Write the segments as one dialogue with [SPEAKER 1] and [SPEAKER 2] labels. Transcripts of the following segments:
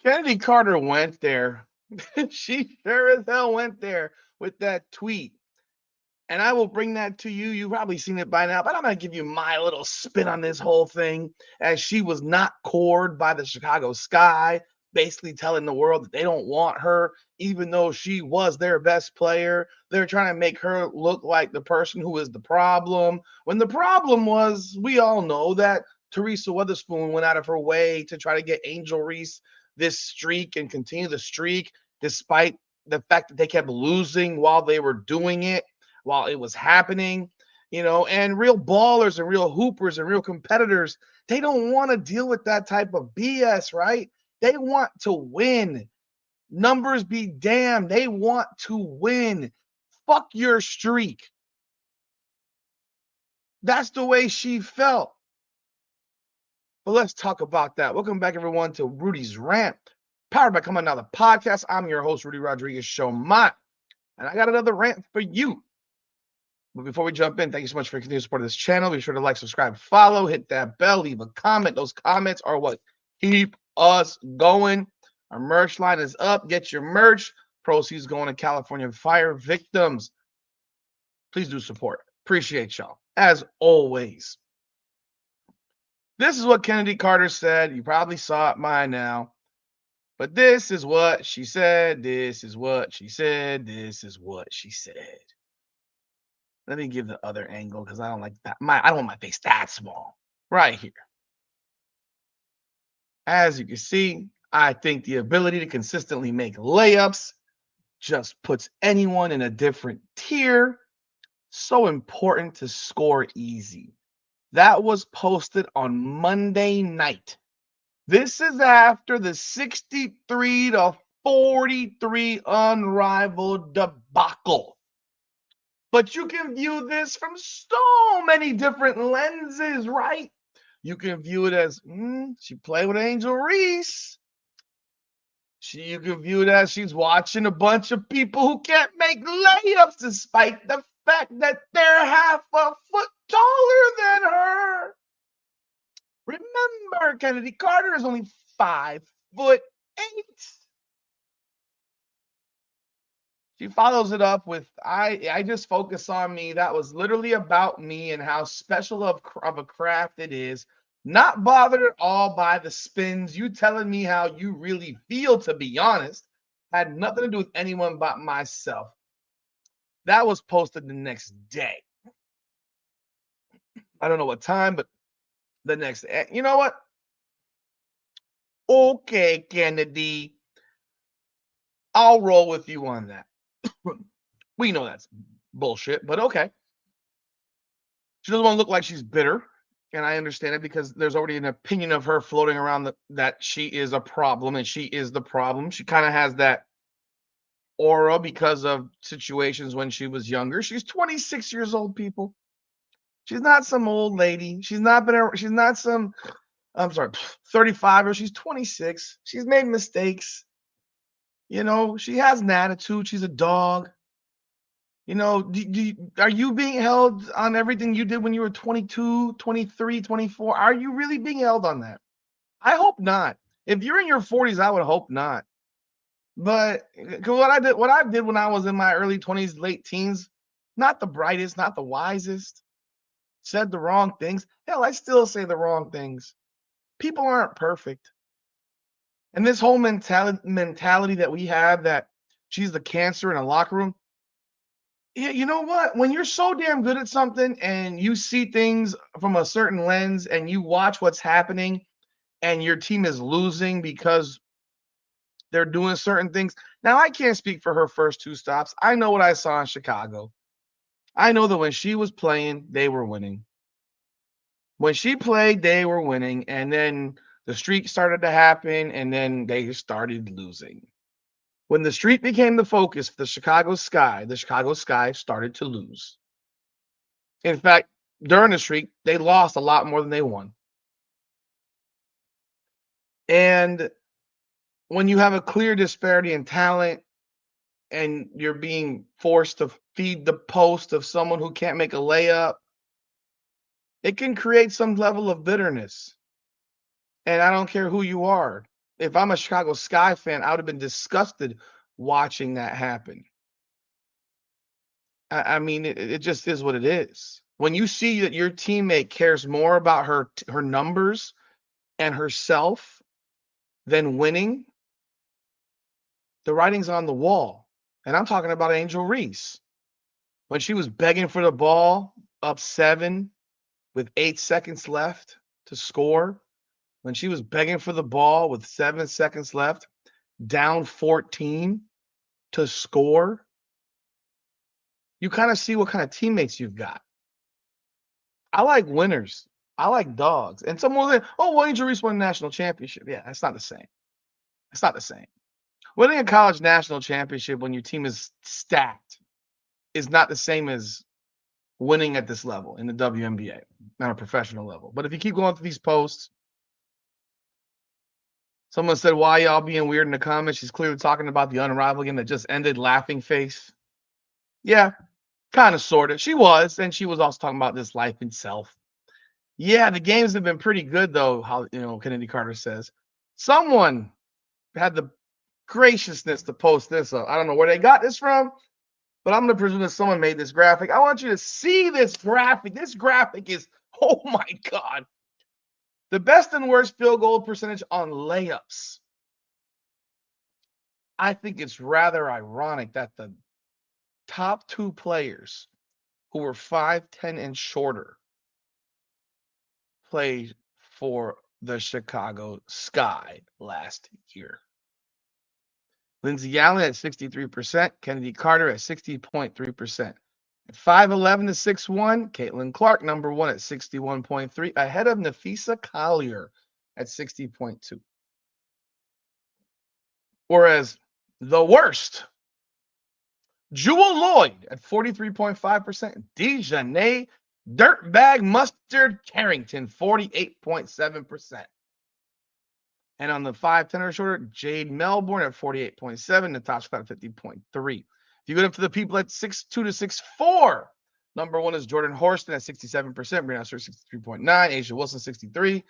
[SPEAKER 1] Chennedy Carter went there. She sure as hell went there with that tweet. And I will bring that to you. You've probably seen it by now, but I'm going to give you my little spin on this whole thing. As she was not cored by the Chicago Sky, basically telling the world that they don't want her, even though she was their best player. They're trying to make her look like the person who is the problem. When the problem was, we all know that Teresa Witherspoon went out of her way to try to get Angel Reese this streak and continue the streak, despite the fact that they kept losing while they were doing it, while it was happening, and real ballers and real hoopers and real competitors, they don't want to deal with that type of BS, right? They want to win. Numbers be damned. They want to win. Fuck your streak. That's the way she felt. But let's talk about that. Welcome back, everyone, to Rudy's Rant, powered by Come On Now, the podcast. I'm your host, Rudy Rodriguez Showmont, and I got another rant for you. But before we jump in, thank you so much for your continued support of this channel. Be sure to like, subscribe, follow, hit that bell, leave a comment. Those comments are what keep us going. Our merch line is up. Get your merch. Proceeds going to California fire victims. Please do support. Appreciate y'all. As always. This is what Chennedy Carter said. You probably saw it by now. But this is what she said. This is what she said. This is what she said. Let me give the other angle because I don't like that. I don't want my face that small. Right here. As you can see, I think the ability to consistently make layups just puts anyone in a different tier. So important to score easy. That was posted on Monday night. This is after the 63-43 Unrivaled debacle. But you can view this from so many different lenses, right? You can view it as, she played with Angel Reese. You can view it as she's watching a bunch of people who can't make layups despite the fact that they're half a foot taller than her. Remember, Chennedy Carter is only 5'8". She follows it up with, I just focus on me. That was literally about me and how special of a craft it is. Not bothered at all by the spins. You telling me how you really feel, to be honest. Had nothing to do with anyone but myself. That was posted the next day. I don't know what time, but the next, you know what? Okay, Chennedy. I'll roll with you on that. We know that's bullshit, but okay. She doesn't want to look like she's bitter, and I understand it because there's already an opinion of her floating around that she is a problem, and she is the problem. She kind of has that aura because of situations when she was younger. She's 26 years old, people. She's not some old lady. She's not some, I'm sorry, 35, or she's 26. She's made mistakes. She has an attitude. She's a dog. Are you being held on everything you did when you were 22, 23, 24? Are you really being held on that? I hope not. If you're in your 40s, I would hope not. But what I did when I was in my early 20s, late teens, not the brightest, not the wisest, said the wrong things. Hell, I still say the wrong things. People aren't perfect. And this whole mentality that we have that she's the cancer in a locker room, yeah, you know what? When you're so damn good at something and you see things from a certain lens and you watch what's happening and your team is losing because they're doing certain things. Now, I can't speak for her first two stops. I know what I saw in Chicago. I know that when she was playing, they were winning. When she played, they were winning. And then the streak started to happen and then they started losing. When the streak became the focus for the Chicago Sky started to lose. In fact, during the streak, they lost a lot more than they won. And when you have a clear disparity in talent and you're being forced to feed the post of someone who can't make a layup, it can create some level of bitterness. And I don't care who you are. if I'm a Chicago Sky fan, I would have been disgusted watching that happen. I mean, it just is what it is. When you see that your teammate cares more about her numbers and herself than winning, the writing's on the wall. And I'm talking about Angel Reese. When she was begging for the ball, up 7 with 8 seconds left to score, when she was begging for the ball with 7 seconds left, down 14 to score, you kind of see what kind of teammates you've got. I like winners. I like dogs. And someone will say, oh, well, Angel Reese won a national championship. Yeah, that's not the same. It's not the same. Winning a college national championship when your team is stacked is not the same as winning at this level in the WNBA, not a professional level. But if you keep going through these posts, someone said, why y'all being weird in the comments? She's clearly talking about the Unrivaled game that just ended, laughing face. Yeah, kind of, sort of. She was, and she was also talking about this life itself. Yeah, the games have been pretty good, though, how, Chennedy Carter says. Someone had the graciousness to post this up. I don't know where they got this from, but I'm going to presume that someone made this graphic. I want you to see this graphic. This graphic is, oh my God, the best and worst field goal percentage on layups. I think it's rather ironic that the top 2 players who were 5'10" and shorter played for the Chicago Sky last year. Lindsey Allen at 63%, Chennedy Carter at 60.3%. At 5'11" to 6'1", Caitlin Clark, number 1 at 61.3, ahead of Nafisa Collier at 60.2. Whereas the worst, Jewel Lloyd at 43.5%, Dejanay Dirtbag Mustard Carrington, 48.7%. And on the 5'10" or shorter, Jade Melbourne at 48.7, Natasha Cloud at 50.3. If you go up to the people at 6'2" to 6'4", number 1 is Jordan Horston at 67%, Brianna Stewart 63.9, Asia Wilson 63,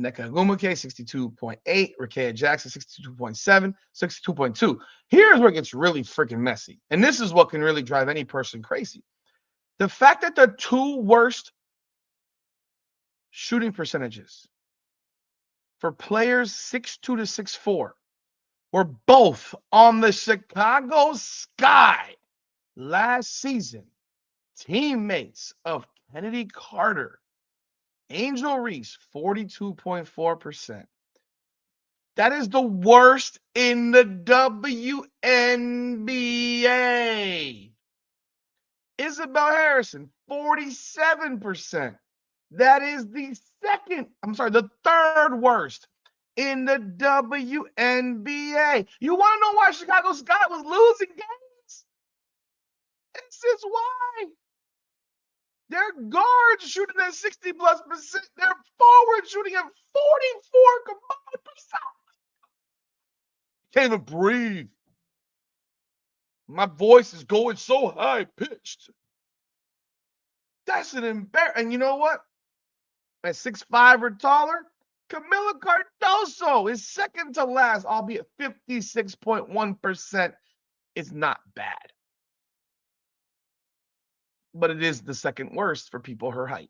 [SPEAKER 1] Nneka Ogwumike 62.8, Rakia Jackson 62.7, 62.2. Here's where it gets really freaking messy. And this is what can really drive any person crazy. The fact that the 2 worst shooting percentages for players 6'2" to 6'4" were both on the Chicago Sky last season. Teammates of Chennedy Carter, Angel Reese, 42.4%. That is the worst in the WNBA. Isabel Harrison, 47%. That is the third worst in the WNBA. You want to know why Chicago Sky was losing games? This is why. Their guards shooting at 60+%. Their forwards shooting at 44 combined percent. Can't even breathe. My voice is going so high pitched. That's an embarrassment. And you know what? At 6'5" or taller, Camila Cardoso is second to last, albeit 56.1% is not bad. But it is the second worst for people her height.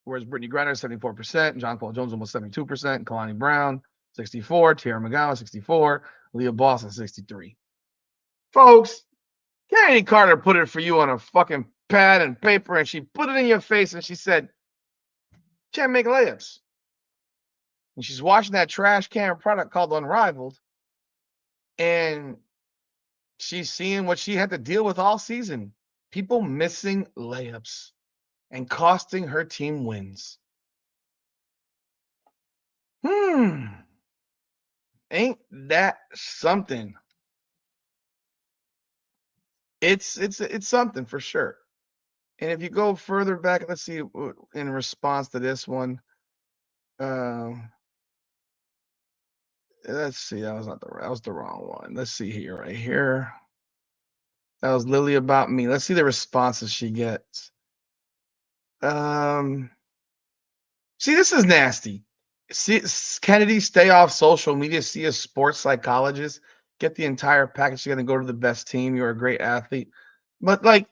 [SPEAKER 1] Whereas Brittany Griner, 74%, John Paul Jones almost 72%, Kalani Brown, 64, Tierra McGowan, 64, Leah Boston, 63. Folks, Chennedy Carter put it for you on a fucking pad and paper, and she put it in your face, and she said, can't make layups. And she's watching that trash can product called Unrivaled, and she's seeing what she had to deal with all season. People missing layups and costing her team wins. Ain't that something? It's something for sure. And if you go further back, let's see, in response to this one, let's see, that was the wrong one. Let's see here, right here. That was Lily about me. Let's see the responses she gets. See, this is nasty. Kennedy, stay off social media. See a sports psychologist. Get the entire package. You're gonna go to the best team. You're a great athlete. But like,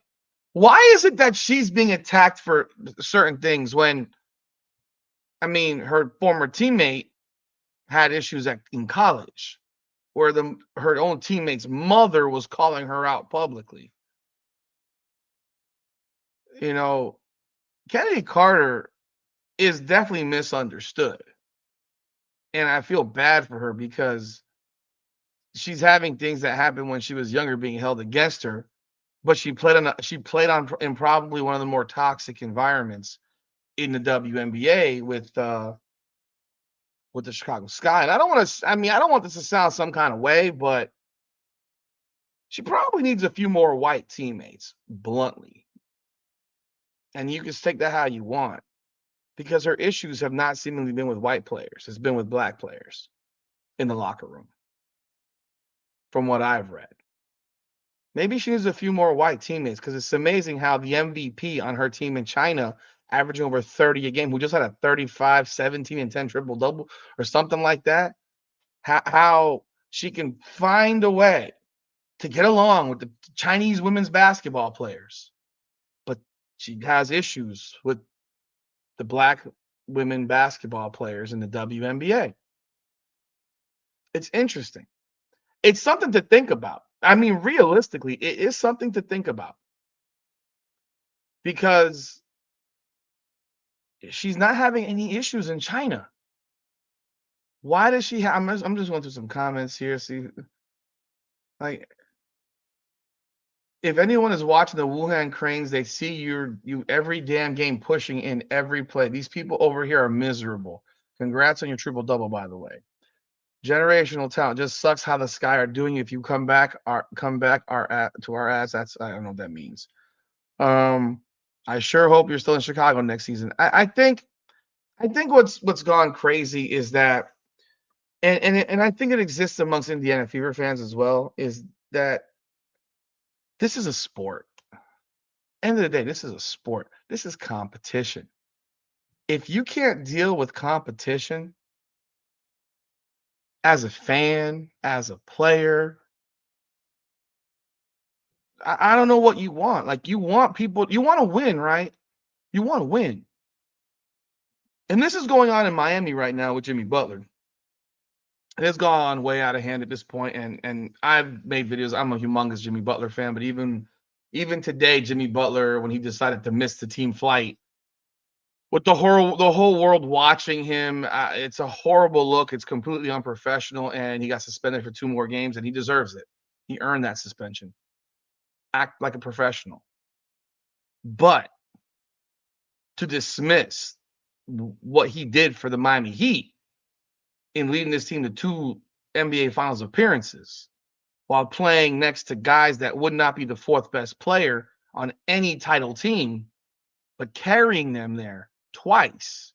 [SPEAKER 1] why is it that she's being attacked for certain things when I mean her former teammate had issues in college where her own teammate's mother was calling her out publicly. You know, Kennedy Carter is definitely misunderstood. And I feel bad for her because she's having things that happened when she was younger being held against her, but she played on in probably one of the more toxic environments in the WNBA with the Chicago Sky. And I don't want this to sound some kind of way, but she probably needs a few more white teammates, bluntly. And you can take that how you want because her issues have not seemingly been with white players. It's been with black players in the locker room, from what I've read. Maybe she needs a few more white teammates because it's amazing how the MVP on her team in China, averaging over 30 a game, who just had a 35, 17, and 10 triple double or something like that, how she can find a way to get along with the Chinese women's basketball players. But she has issues with the black women basketball players in the WNBA. It's interesting. It's something to think about. I mean, realistically, it is something to think about because she's not having any issues in China. Why does she have? I'm just going through some comments here. See, like, if anyone is watching the Wuhan Cranes, they see you every damn game pushing in every play. These people over here are miserable. Congrats on your triple double, by the way. Generational talent just sucks how the Sky are doing. If you come back to our ass, that's I don't know what that means. I sure hope you're still in Chicago next season. I think what's gone crazy is that, and I think it exists amongst Indiana Fever fans as well, is that this is a sport. End of the day, this is a sport. This is competition. If you can't deal with competition as a fan, as a player, I don't know what you want. Like you want people, you want to win, right? You want to win. And this is going on in Miami right now with Jimmy Butler. It's gone way out of hand at this point, and I've made videos. I'm a humongous Jimmy Butler fan, but even today, Jimmy Butler, when he decided to miss the team flight, with the whole world watching him, it's a horrible look. It's completely unprofessional, and he got suspended for 2 more games, and he deserves it. He earned that suspension. Act like a professional. But to dismiss what he did for the Miami Heat in leading this team to 2 NBA Finals appearances while playing next to guys that would not be the 4th best player on any title team, but carrying them there twice.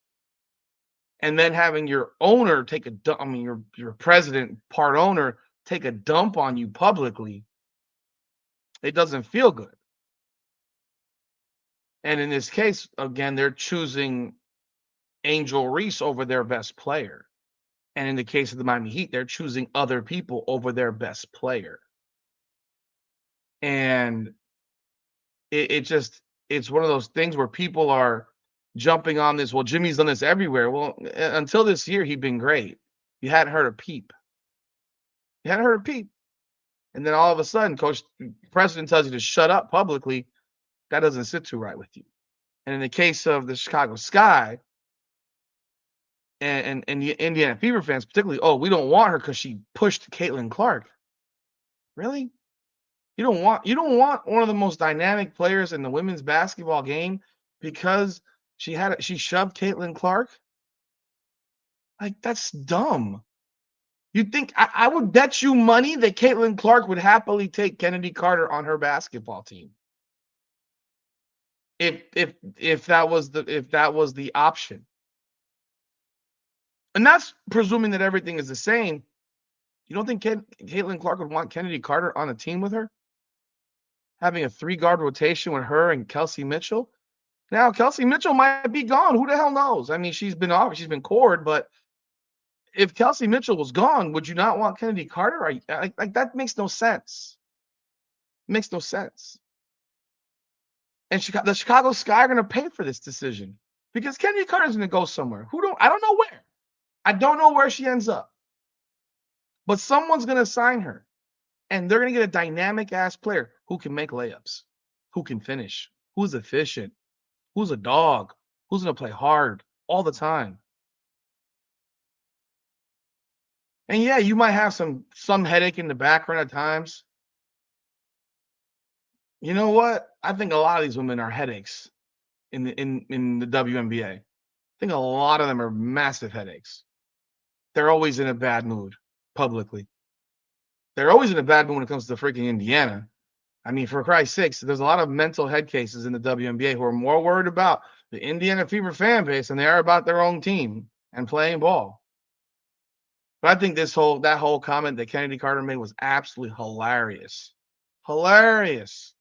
[SPEAKER 1] And then having your owner take a dump, I mean, your president, part owner, take a dump on you publicly, it doesn't feel good. And in this case, again, they're choosing Angel Reese over their best player. And in the case of the Miami Heat, they're choosing other people over their best player. And it's one of those things where people are jumping on this. Well, Jimmy's done this everywhere. Well, until this year, he'd been great. You hadn't heard a peep. You hadn't heard a peep. And then all of a sudden, president tells you to shut up publicly. That doesn't sit too right with you. And in the case of the Chicago Sky and the Indiana Fever fans, particularly, oh, we don't want her because she pushed Caitlin Clark. Really? You don't want one of the most dynamic players in the women's basketball game because she shoved Caitlin Clark? Like, that's dumb. You think I would bet you money that Caitlin Clark would happily take Chennedy Carter on her basketball team. If that was the option. And that's presuming that everything is the same. You don't think Caitlin Clark would want Chennedy Carter on a team with her? Having a 3-guard rotation with her and Kelsey Mitchell? Now, Kelsey Mitchell might be gone. Who the hell knows? I mean, she's been cored, but if Kelsey Mitchell was gone, would you not want Chennedy Carter? Like that makes no sense. Makes no sense. And the Chicago Sky are going to pay for this decision because Chennedy Carter's going to go somewhere. I don't know where. I don't know where she ends up. But someone's going to sign her. And they're going to get a dynamic ass player who can make layups, who can finish, who's efficient, who's a dog, who's going to play hard all the time. And yeah, you might have some headache in the background at times. You know what? I think a lot of these women are headaches in the WNBA. I think a lot of them are massive headaches. They're always in a bad mood publicly. They're always in a bad mood when it comes to freaking Indiana. I mean, for Christ's sakes, there's a lot of mental head cases in the WNBA who are more worried about the Indiana Fever fan base than they are about their own team and playing ball. But I think that whole comment that Chennedy Carter made was absolutely hilarious. Hilarious.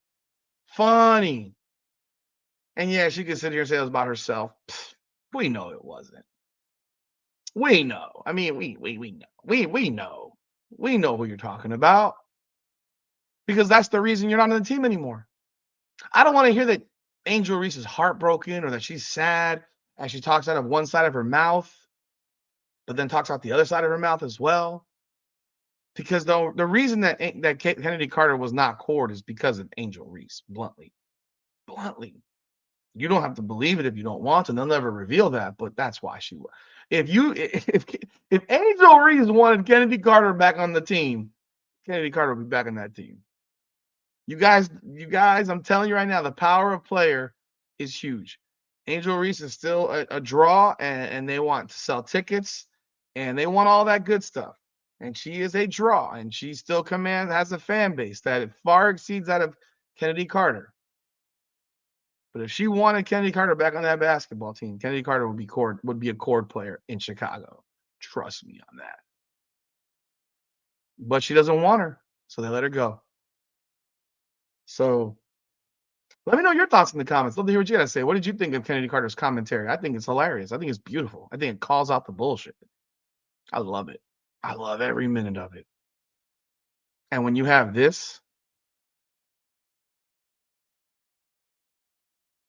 [SPEAKER 1] Funny. And yeah, she could sit here and say it was about herself. Pfft, we know it wasn't. We know. I mean, we know. We know. We know who you're talking about. Because that's the reason you're not on the team anymore. I don't want to hear that Angel Reese is heartbroken or that she's sad as she talks out of one side of her mouth, but then talks out the other side of her mouth as well. Because the reason that Chennedy Carter was not cored is because of Angel Reese, bluntly. You don't have to believe it if you don't want to. They'll never reveal that, but that's why she was. If Angel Reese wanted Chennedy Carter back on the team, Chennedy Carter will be back on that team. You guys, I'm telling you right now, the power of player is huge. Angel Reese is still a draw, and they want to sell tickets, and they want all that good stuff. And she is a draw, and she still has a fan base that far exceeds that of Chennedy Carter. But if she wanted Chennedy Carter back on that basketball team, Chennedy Carter would be a cord player in Chicago. Trust me on that. But she doesn't want her, so they let her go. So let me know your thoughts in the comments. Love to hear what you got to say. What did you think of Chennedy Carter's commentary? I think it's hilarious. I think it's beautiful. I think it calls out the bullshit. I love it. I love every minute of it. And when you have this,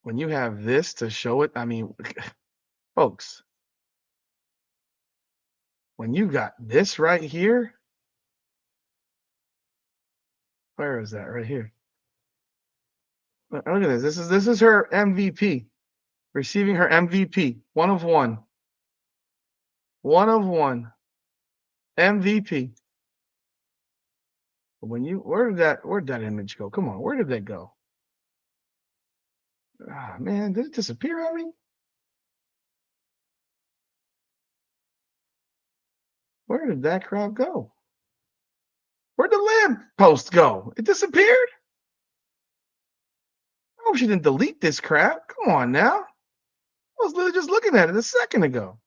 [SPEAKER 1] to show it, I mean, folks, when you got this right here, where is that? Right here. Look at this. This is her MVP. Receiving her MVP. One of one. One of one. MVP. Where'd that image go? Come on, where did that go? Ah, man, did it disappear on me? Where did that crap go? Where'd the lamp post go? It disappeared? I hope she didn't delete this crap. Come on now. I was literally just looking at it a second ago.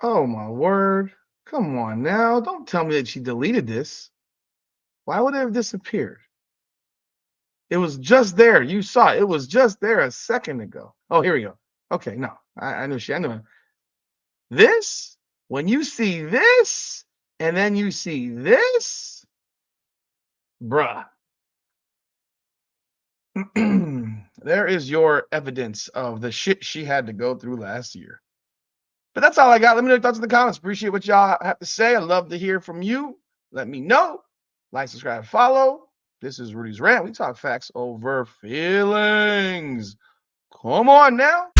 [SPEAKER 1] Oh my word. Come on now. Don't tell me that she deleted this. Why would it have disappeared? It was just there. You saw it. It was just there a second ago. Oh, here we go. Okay, no. I knew I knew it. This, when you see this, and then you see this, bruh. There is your evidence of the shit she had to go through last year. But that's all I got. Let me know your thoughts in the comments. Appreciate what y'all have to say. I'd love to hear from you. Let me know. Like, subscribe, follow. This is Rudy's Rant. We talk facts over feelings. Come on now.